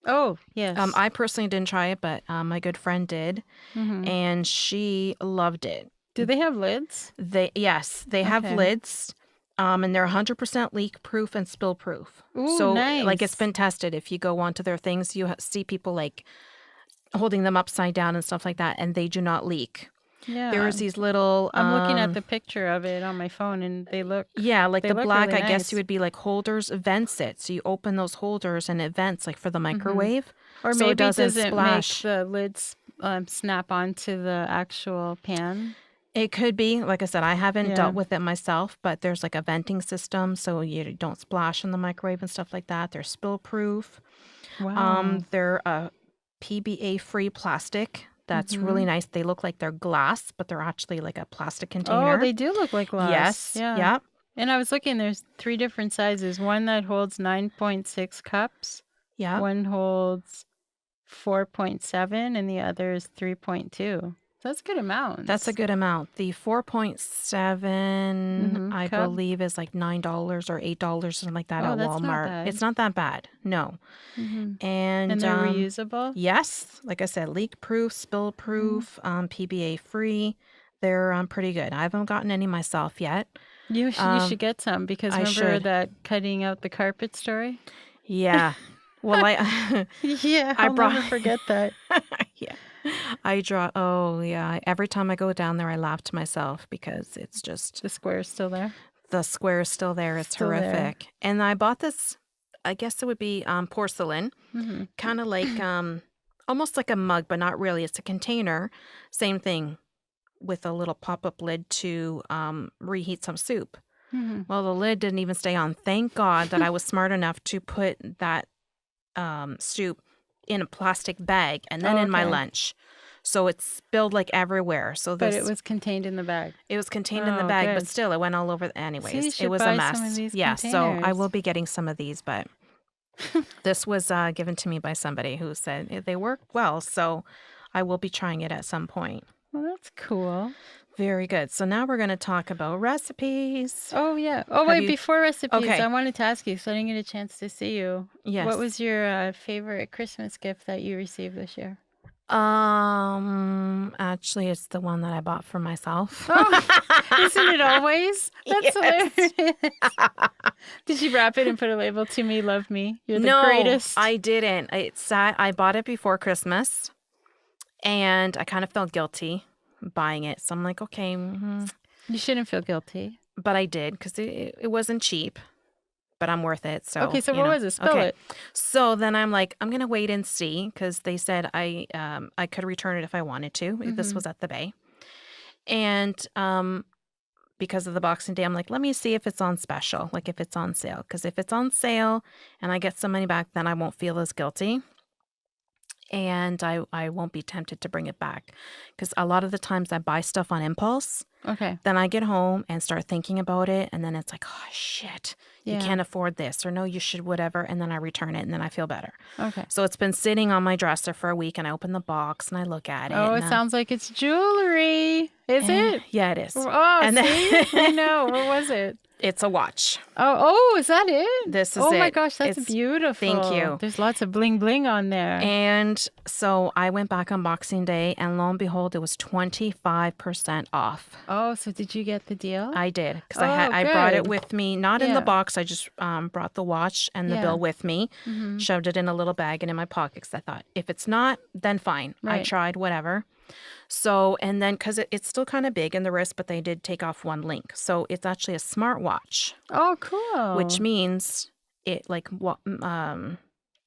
Oh, yes. I personally didn't try it, but my good friend did, Mm-hmm. and she loved it. Do they have lids? They have Okay. lids, and they're 100% leak proof and spill proof. Ooh, So, like, it's nice. been tested. If you go onto their things, you see people like holding them upside down and stuff like that, and they do not leak. Yeah. There's these little, I'm looking at the picture of it on my phone, and like they the look black, really I guess you nice. would be like holders vents it. So you open those holders and it vents like for the Mm-hmm. microwave, Or so it maybe it doesn't doesn't make splash. the lids snap onto the actual pan. It could be. Like I said, I haven't Yeah. dealt with it myself, but there's like a venting system so you don't splash in the microwave and stuff like that. They're spill proof. Wow. They're PBA free plastic. That's really Mm-hmm. nice. They look like they're glass, but they're actually like a plastic Oh, container. they do look like glass. Yes. Yeah. Yep. And I was looking, there's 3 different sizes. One that holds 9.6 cups, Yep. one holds 4.7, and the other is 3.2. So that's good amounts. That's a good amount. The 4.7, I cup. believe, is like $9 or $8, something like that Oh, at that's not Walmart. bad. It's not that bad. No. Mm-hmm. And And they're reusable? yes, like I said, leak proof, spill proof, PBA free. They're pretty good. I haven't gotten any myself yet. You should get some because I remember should. that cutting out the carpet story? Yeah. Well, I Yeah, I I'll brought never forget that. yeah. I draw. Oh, yeah. Every time I go down there, I laugh to myself because it's just The square is still there. the square is still there. It's Still there. horrific. And I bought this. I guess it would be porcelain, Mm-hmm. kind of like almost like a mug, but not really. It's a container. Same thing with a little pop-up lid to reheat some soup. Mm-hmm. Well, the lid didn't even stay on. Thank God that I was smart enough to put that soup in a plastic bag and then in my Okay. lunch. So it spilled like everywhere. So But it was contained in the bag. it was contained in the Oh, bag, but good. still it went all over. See, you Anyways, it should was a buy mess. some of these Yeah, so I containers. will be getting some of these, but this was given to me by somebody who said they work well. So I will be trying it at some point. Well, that's cool. Very good. So now we're going to talk about recipes. Oh, yeah. Oh, Have wait, you- before recipes, Okay. I wanted to ask you, so I didn't get a chance to see you. Yes. What was your favorite Christmas gift that you received this year? Actually, it's the one that I bought for myself. Oh, isn't it always? That's Yes. hilarious. Did you wrap it and put a label to me, love me? You're the No, greatest. I didn't. I bought it before Christmas, and I kind of felt guilty buying it. So I'm like, okay, You shouldn't feel guilty. but I did because it wasn't cheap, but I'm worth it. So Okay, so what was it? Spill it. So then I'm like, I'm gonna wait and see because they said I could return it if I wanted to. This was at the Bay, and because of the Boxing Day, I'm like, let me see if it's on special, like if it's on sale. Because if it's on sale and I get some money back, then I won't feel as guilty. And I won't be tempted to bring it back. Because a lot of the times I buy stuff on impulse. Okay. Then I get home and start thinking about it. And then it's like, oh, shit, you Yeah. can't afford this. Or no, you should whatever. And then I return it and then I feel better. Okay. So it's been sitting on my dresser for a week. And I open the box and I look at it. Oh, it and sounds like it's jewelry. Is it? Yeah, it is. Oh, And see? then- I know. What was it? It's a watch. Oh, is that it? This is Oh my it. gosh, that's It's- beautiful. thank you. There's lots of bling bling on there. And so I went back on Boxing Day, and lo and behold, it was 25% off. Oh, so did you get the deal? I did because Oh, I brought it good. with me, not in Yeah. the box. I just brought the watch and the Yeah. bill with me, Mhm. shoved it in a little bag and in my pocket because I thought if it's not, then fine. I Right. tried, whatever. So, and then because it's still kind of big in the wrist, but they did take off one link. So it's actually a smartwatch, Oh, cool. which means it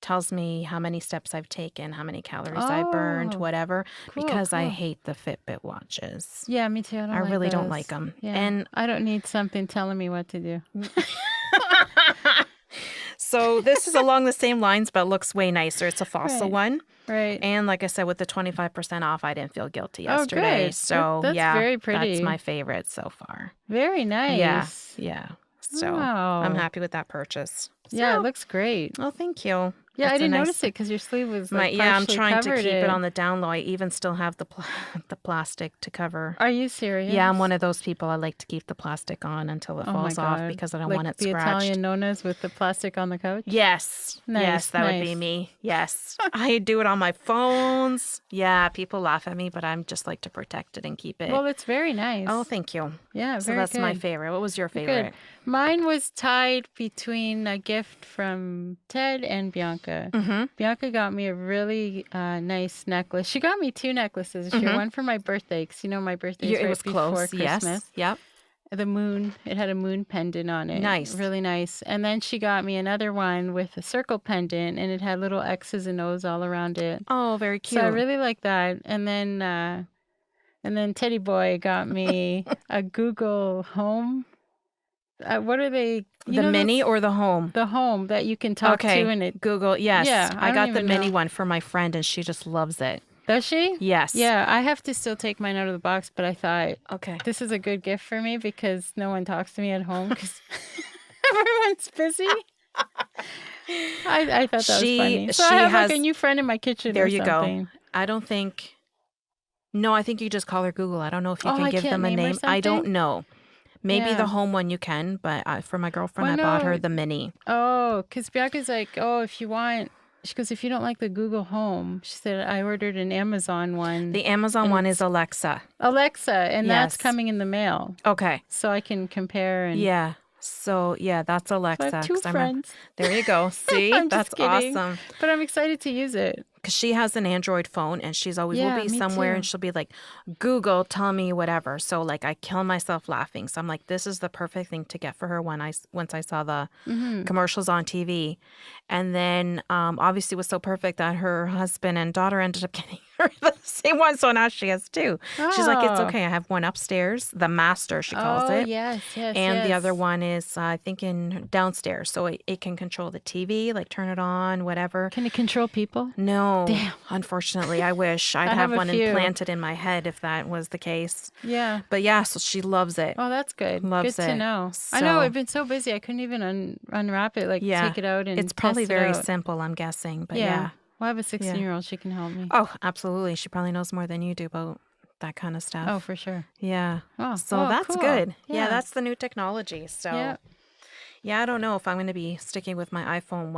tells me how many steps I've taken, how many calories I burned, Oh, whatever, cool, because I cool. hate the Fitbit watches. Yeah, me too. I really don't those. like them. Yeah. And I don't need something telling me what to do. so this is along the same lines, but looks way nicer. It's a fossil Right. one. Right. And like I said, with the 25% off, I didn't feel guilty Oh, yesterday. good. So That's yeah, very that's pretty. my favorite so far. Very nice. Yeah. Yeah. So I'm Wow. happy with that purchase. Yeah, it So, looks great. oh, thank you. Yeah, I It's a didn't nice. notice it because your sleeve was My like yeah, I'm partially trying to covered keep it on it. the down low. I even still have the the plastic to cover. Are you Yeah, I'm serious? one of those people. I like to keep the plastic on until it Oh my falls off God. because I don't Like want it the scratched. Italian nonas with the plastic on the couch? Yes. Yes, Nice, that would be nice. me. Yes. I do it on my phones. Yeah, people laugh at me, but I'm just like to protect it and keep it. Well, it's very Oh, nice. thank you. Yeah, So very that's my good. favorite. What was your Good. favorite? Mine was tied between a gift from Ted and Bianca. Mm-hmm. Bianca got me a really nice necklace. She got me 2 necklaces this year. Mm-hmm. One for my birthday, because my birthday is It right was before close. Christmas. Yes. Yep. The moon, it had a moon pendant on it. Nice. Really nice. And then she got me another one with a circle pendant, and it had little X's and O's all around it. Oh, very So I cute. really like that. And then Teddy Boy got me a Google Home. What are they? The mini or the home? The home that you can talk to, and it. Google. Yes. Yeah, I don't got the even mini know. one for my friend and she just loves it. Does she? Yes. Yeah, I have to still take mine out of the box, but I thought Okay. this is a good gift for me because no one talks to me at home because everyone's busy. I thought that was funny. So I have like a new friend in my kitchen There or you something. go. I don't think. No, I think you just call her Google. I don't know if you Oh, can I give can't them a name her name. I don't something? know. Maybe Yeah. the home one you can, but for my girlfriend, Well, I bought her no. the mini. Oh, because Bianca's like, oh, if you want, she goes, if you don't like the Google Home, she said, I ordered an Amazon one. The Amazon And one is it's Alexa. Alexa, and that's Yes. coming in the mail. Okay. So I can compare and. Yeah. So yeah, that's So I Alexa. have 2 friends. There you go. See, I'm that's just kidding. awesome. But I'm excited to use it. Because she has an Android phone and she's always will Yeah, be me somewhere too. and she'll be like, Google, tell me whatever. So like I kill myself laughing. So I'm like, this is the perfect thing to get for her once I saw the commercials on TV. And then obviously it was so perfect that her husband and daughter ended up getting her the same one. So now she has 2. She's like, it's Oh. okay. I have one upstairs, the master, she calls Oh, it. yes, And the other yes. one is, I think, in downstairs. So it can control the TV, like turn it on, whatever. Can it control people? No, Damn. Unfortunately, I wish I'd I have have a one few. implanted in my head if that was the case. Yeah. But yeah, so she loves it. Oh, that's good. Loves Good to it. know. I know So- I've been so busy. I couldn't even unwrap it, like Yeah, take it out and it's probably test it very out. simple, I'm guessing. But Yeah. yeah. Well, I have a 16-year-old. She can help me. Oh, absolutely. She probably knows more than you do about that kind of stuff. Oh, for sure. Yeah. Oh, So well, that's cool. good. Yeah, Yeah. that's the new technology. So Yeah. yeah, I don't know if I'm going to be sticking with my iPhone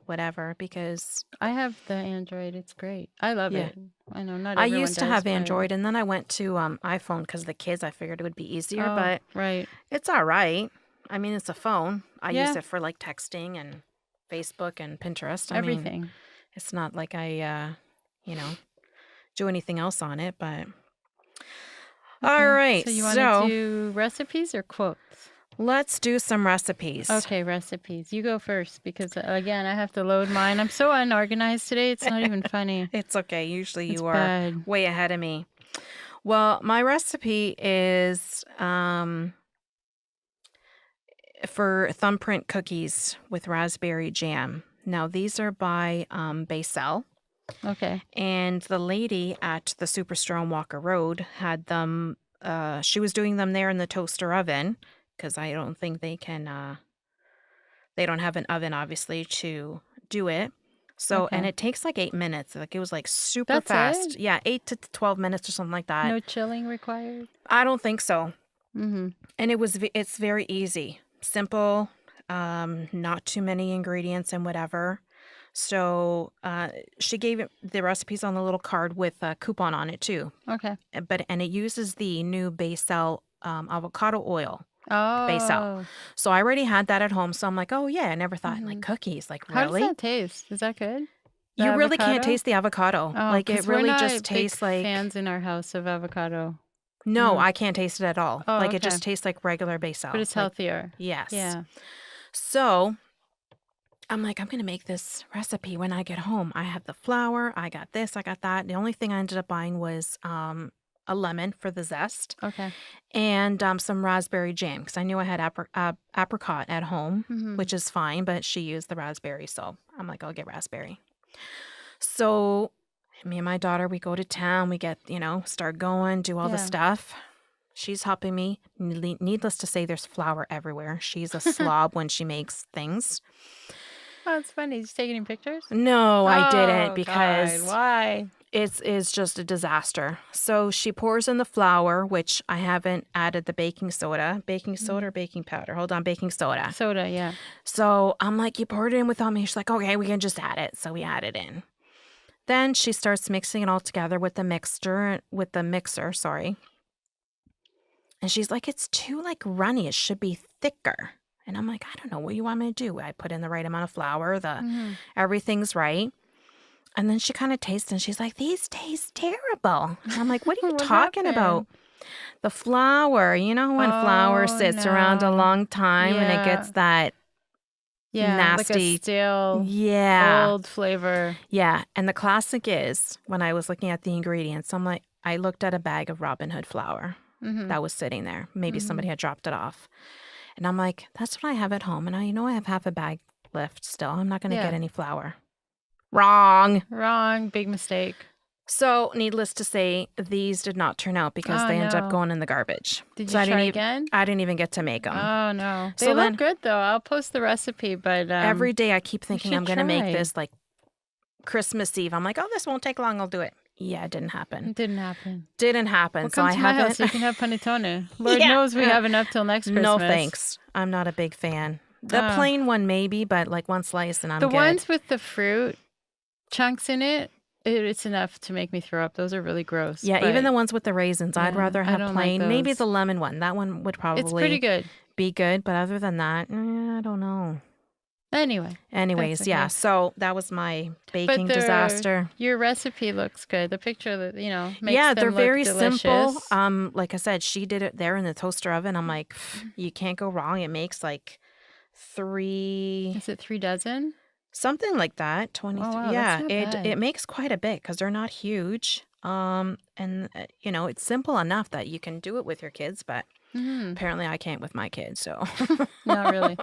whatever because I have the Android. It's great. I love Yeah. it. I know not I everyone used to does, have but- Android and then I went to iPhone because the kids, I figured it would be easier, Oh, but right. it's all right. I mean, it's a phone. I use Yeah. it for like texting and Facebook and Pinterest. I mean, Everything. it's not like I, do anything else on it, but all Okay. right. So you want to do recipes or quotes? Let's do some recipes. Okay, recipes. You go first because, again, I have to load mine. I'm so unorganized today. It's not even funny. It's okay. Usually It's you are bad. way ahead of me. Well, my recipe is for thumbprint cookies with raspberry jam. Now, these are by Basel. Okay. And the lady at the Superstore on Walker Road had them. She was doing them there in the toaster oven because I don't think they can. They don't have an oven, obviously, to do it. So, Okay. and it takes like 8 minutes. Like it was like super That's fast. it? Yeah, 8 to 12 minutes or something like that. No chilling required? I don't think so. Mm-hmm. And it's very easy, simple, not too many ingredients and whatever. So she gave the recipes on the little card with a coupon on it too. Okay. And it uses the new Basel avocado oil. Oh. Basel. So I already had that at home. So I'm like, oh yeah, I never thought like cookies. Like How really, does that taste? Is that good? The you really can't avocado? taste the avocado. Oh, Like it 'cause we're really not just big tastes like. fans in our house of avocado, No, I can't taste it at all. Oh, Like it okay. just tastes like regular Basel. but it's Like, healthier. yes. Yeah. So I'm like, I'm going to make this recipe when I get home. I have the flour. I got this. I got that. The only thing I ended up buying was a lemon for the zest Okay. and some raspberry jam because I knew I had apricot at home, which is fine, but she used the raspberry. So I'm like, I'll get raspberry. So me and my daughter, we go to town. We get, start going, do all the Yeah. stuff. She's helping me. Needless to say, there's flour everywhere. She's a slob when she makes things. Oh, it's funny. Did you take any pictures? No, I didn't Oh, God. because Why? it's just a disaster. So she pours in the flour, which I haven't added the baking soda. Baking soda or baking powder? Hold on, baking soda. Soda, yeah. So I'm like, you poured it in without me. She's like, okay, we can just add it. So we add it in. Then she starts mixing it all together with the mixer, sorry. And she's like, it's too like runny. It should be thicker. And I'm like, I don't know what you want me to do. I put in the right amount of flour. Everything's right. And then she kind of tastes and she's like, these taste terrible. And I'm like, what are you What talking happened? about? The flour. You know when flour Oh, sits around a no. long time and it gets that Yeah, nasty, like a stale, yeah. old flavor. Yeah. And the classic is when I was looking at the ingredients, I'm like, I looked at a bag of Robin Hood flour that was sitting there. Maybe somebody had dropped it off. And I'm like, that's what I have at home. And I have half a bag left still. I'm not going to get any flour. Wrong. Big mistake. So, needless to say, these did not turn out because they ended up going in the garbage. Did So you try again? I didn't even get to make them. Oh, no. They So look good, though. I'll post the recipe, but every day I keep thinking I'm should going to make try. this like Christmas Eve. I'm like, oh, this won't take long. I'll do it. Yeah, it didn't happen. It didn't happen. Didn't happen. Well, so come I to my haven't. house. You can have panettone. Lord knows we have enough till next Christmas. No thanks. I'm not a big fan. The plain one maybe, but like one slice and I'm good. The ones with the fruit chunks in it, it's enough to make me throw up. Those are really gross. Yeah, even the ones with the raisins, I'd rather I have don't like plain. Maybe those. the lemon one. That one would probably It's pretty good. be good, but other than that, I don't know. Anyways, yeah. So that was my baking disaster. Your recipe looks good. The picture that makes them they're look very delicious. simple. Like I said, she did it there in the toaster oven. I'm like, you can't go wrong. It makes like 3. Is it 3 dozen? Something like that. 23. Oh, wow, yeah, that's not bad. it makes quite a bit because they're not huge. And it's simple enough that you can do it with your kids, but apparently I can't with my kids. So not really.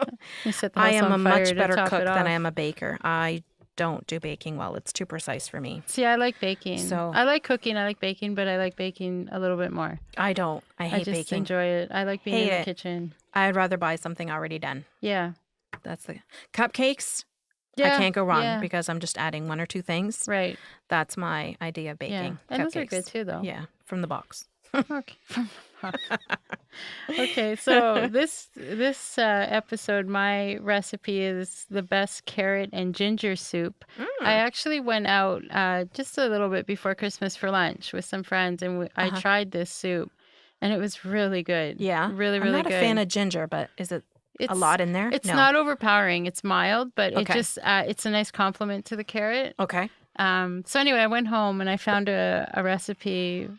You set the house I am on a fire much to better top cook it than I off. am a baker. I don't do baking well. It's too precise for me. See, I like baking. So I like cooking. I like baking, but I like baking a little bit more. I don't. I hate I just baking. enjoy it. I like being in the kitchen. I'd rather buy something already done. Yeah. That's the cupcakes. Yeah, I can't go wrong because I'm just adding 1 or 2 things. Right. That's my idea of baking. Yeah. And those are good too, though. Yeah, from the box. Okay. Okay, so this episode, my recipe is the best carrot and ginger soup. I actually went out just a little bit before Christmas for lunch with some friends, and I tried this soup, and it was really good. Yeah, really, really good. I'm not a fan of ginger, but is it a lot in there? It's No. not overpowering. It's mild, but it just it's a nice complement to the carrot. Okay. So anyway, I went home and I found a recipe.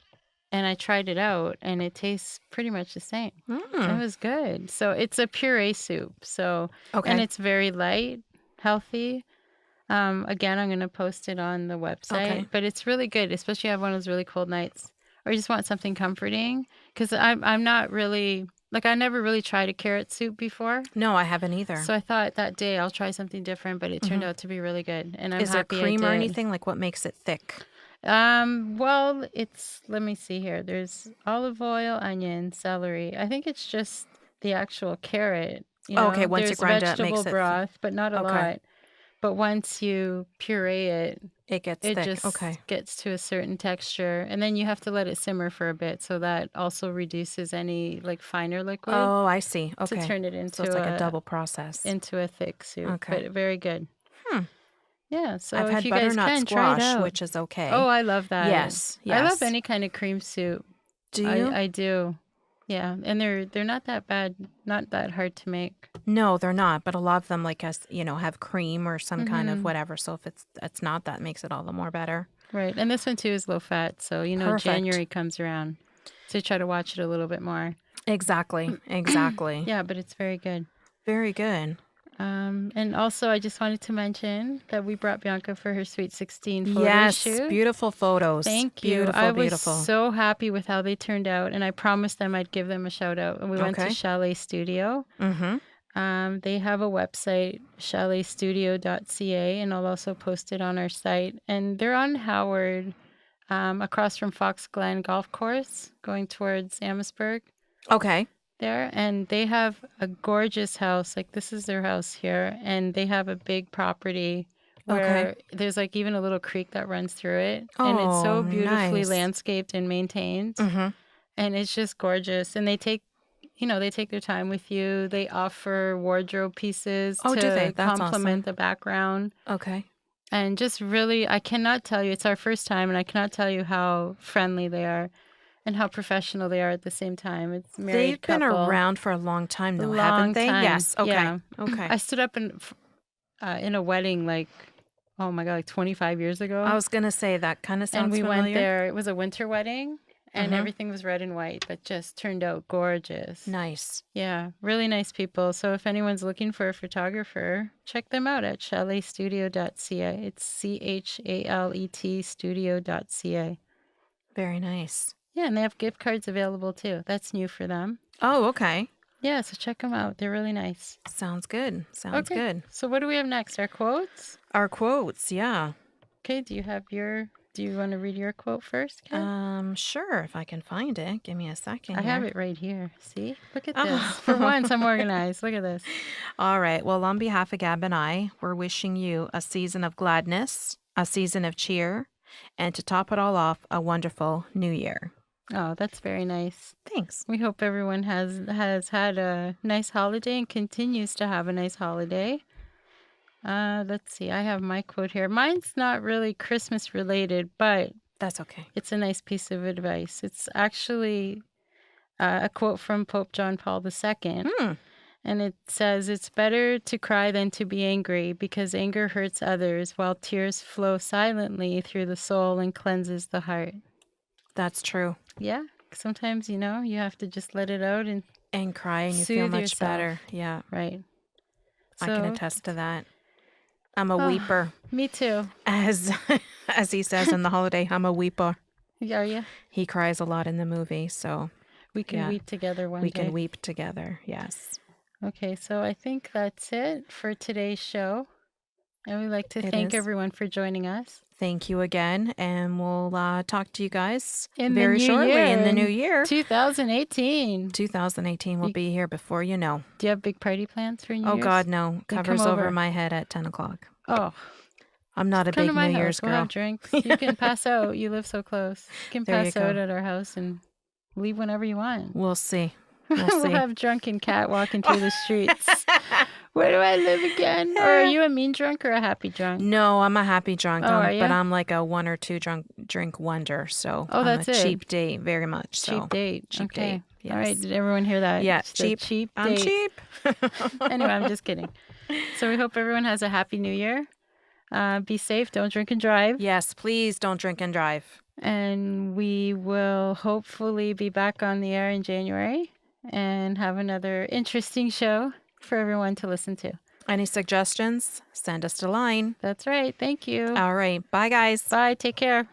And I tried it out, and it tastes pretty much the same. It was good. So it's a puree soup. So and it's very light, healthy. Again, I'm going to post it on the website. But it's really good, especially if you have one of those really cold nights, or you just want something comforting. Because I'm not really I never really tried a carrot soup before. No, I haven't either. So I thought that day I'll try something different, but it turned out to be really good. And I'm Is there happy cream I or did. anything? Like what makes it thick? Well, let me see here. There's olive oil, onion, celery. I think it's just the actual carrot. Okay, once you There's grind it, it vegetable makes it broth, but not a lot. But once you puree it, it gets it thick. just gets to a certain texture, and then you have to let it simmer for a bit, so that also reduces any finer liquid. Oh, I see. Okay. To turn it into so it's like a double process. into a thick soup. Okay. But very good. Yeah, so I've if had you guys butternut can try it squash, out. which is okay. Oh, I love that. Yes. I love any kind of cream soup. Do you? I do. Yeah, and they're not that bad, not that hard to make. No, they're not. But a lot of them, have cream or some kind of whatever. So if it's not, that makes it all the more better. Right, and this one too is low fat. So Perfect. January comes around, so try to watch it a little bit more. Exactly. Yeah, but it's very good. Very good. And also, I just wanted to mention that we brought Bianca for her Sweet 16 photo shoot. Yes, beautiful photos. Thank you. Beautiful, I was beautiful. so happy with how they turned out, and I promised them I'd give them a shout out. And we went to Chalet Studio. They have a website, chaletstudio.ca, and I'll also post it on our site. And they're on Howard across from Fox Glen Golf Course, going towards Amherstburg Okay. there. And they have a gorgeous house. Like, this is their house here. And they have a big property Okay. where there's like even a little creek that runs through it. And it's Oh, so beautifully nice. landscaped and maintained. Mm-hmm. And it's just gorgeous. And they take their time with you. They offer wardrobe pieces Oh, do they? to That's complement awesome. the background. Okay. And just really, I cannot tell you, it's our first time, and I cannot tell you how friendly they are and how professional they are at the same time. It's a married They've been couple. around for a long time, though, haven't Long they? time. Yes. Okay. Yeah. Okay. I stood up in a wedding like, oh my God, like 25 years ago. I was going to say that kind of sounds And we familiar. went there. It was a winter wedding, and everything was red and white, but just turned out gorgeous. Nice. Yeah, really nice people. So if anyone's looking for a photographer, check them out at chaletstudio.ca. It's CHALET studio.ca. Very nice. Yeah, and they have gift cards available too. That's new for them. Oh, okay. Yeah, so check them out. They're really nice. Sounds good. Sounds good. So what do we have next? Our quotes? Our quotes, yeah. Okay, do you want to read your quote first, Kat? Sure, if I can find it. Give me a second. I here. have it right here. See? Look at this. For once, I'm organized. Look at this. All right. Well, on behalf of Gab and I, we're wishing you a season of gladness, a season of cheer, and to top it all off, a wonderful new year. Oh, that's very nice. Thanks. We hope everyone has had a nice holiday and continues to have a nice holiday. Let's see. I have my quote here. Mine's not really Christmas related, but That's okay. it's a nice piece of advice. It's actually a quote from Pope John Paul II. And it says, "It's better to cry than to be angry, because anger hurts others, while tears flow silently through the soul and cleanses the heart." That's true. Yeah. Sometimes, you have to just let it out and cry, and you soothe feel much yourself. better. Yeah. Right. I can attest to that. I'm a weeper. Me too. As he says in the holiday, I'm a weeper. Are you? He cries a lot in the movie, so we can weep together one day. We can weep together, yes. Okay, so I think that's it for today's show. And we'd like to thank everyone for joining us. Thank you again, and we'll talk to you guys very shortly in the new year. 2018. 2018 will be here before you know. Do you have big party plans for New Year's? Oh, God, no. Covers over my head at 10 o'clock. Oh. I'm not a big New Year's girl. We'll have drinks. You can pass out. You live so close. You can pass out at our house and leave whenever you want. We'll see. We'll have drunken Kat walking through the streets. Where do I live again? Or are you a mean drunk or a happy drunk? No, I'm a happy drunk. Are you? But I'm like a 1 or 2 drink wonder. So I'm a cheap date, very much. So. Cheap date. Cheap date. Yes. All right. Did everyone hear that? Yeah. Cheap date. I'm cheap. Anyway, I'm just kidding. So we hope everyone has a happy new year. Be safe. Don't drink and drive. Yes, please don't drink and drive. And we will hopefully be back on the air in January and have another interesting show for everyone to listen to. Any suggestions? Send us a line. That's right. Thank you. All right. Bye, guys. Bye. Take care.